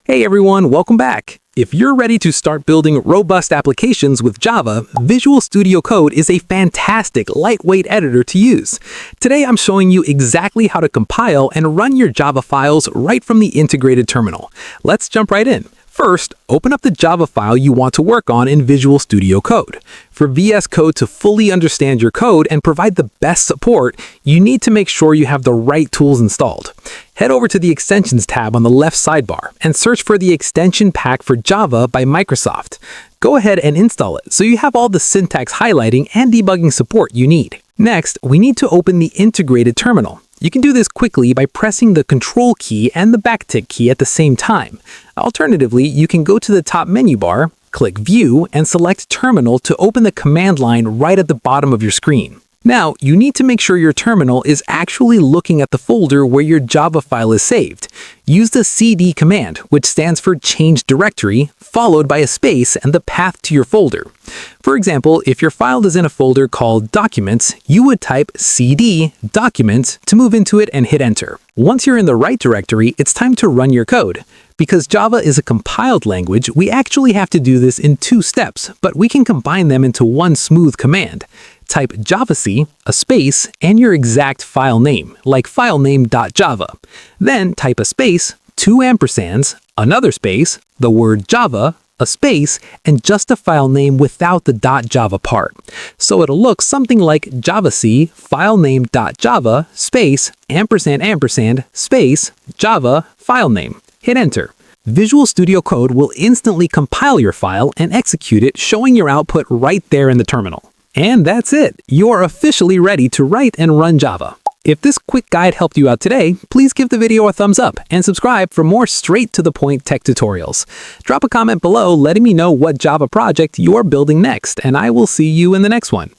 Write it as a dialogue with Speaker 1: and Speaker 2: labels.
Speaker 1: Hey everyone, welcome back. If you're ready to start building robust applications with Java, Visual Studio Code is a fantastic lightweight editor to use. Today I'm showing you exactly how to compile and run your Java files right from the integrated terminal. Let's jump right in. First, open up the Java file you want to work on in Visual Studio Code. For VS Code to fully understand your code and provide the best support, you need to make sure you have the right tools installed. Head over to the Extensions tab on the left sidebar and search for the Extension Pack for Java by Microsoft. Go ahead and install it so you have all the syntax highlighting and debugging support you need. Next, we need to open the integrated terminal. You can do this quickly by pressing the Control key and the backtick key at the same time. Alternatively, you can go to the top menu bar, click View, and select Terminal to open the command line right at the bottom of your screen. Now, you need to make sure your terminal is actually looking at the folder where your Java file is saved. Use the CD command, which stands for Change Directory, followed by a space and the path to your folder. For example, if your file is in a folder called Documents, you would type CD Documents to move into it and hit Enter. Once you're in the right directory, it's time to run your code. Because Java is a compiled language, we actually have to do this in 2 steps, but we can combine them into one smooth command. Type javac, a space, and your exact file name, like filename.java. Then type a space, 2 ampersands, another space, the word Java, a space, and just a file name without the .java part. So it'll look something like javac, filename.java, space, ampersand, space, Java, file name. Hit Enter. Visual Studio Code will instantly compile your file and execute it, showing your output right there in the terminal. And that's it. You're officially ready to write and run Java. If this quick guide helped you out today, please give the video a thumbs up and subscribe for more straight-to-the-point tech tutorials. Drop a comment below letting me know what Java project you're building next, and I will see you in the next one.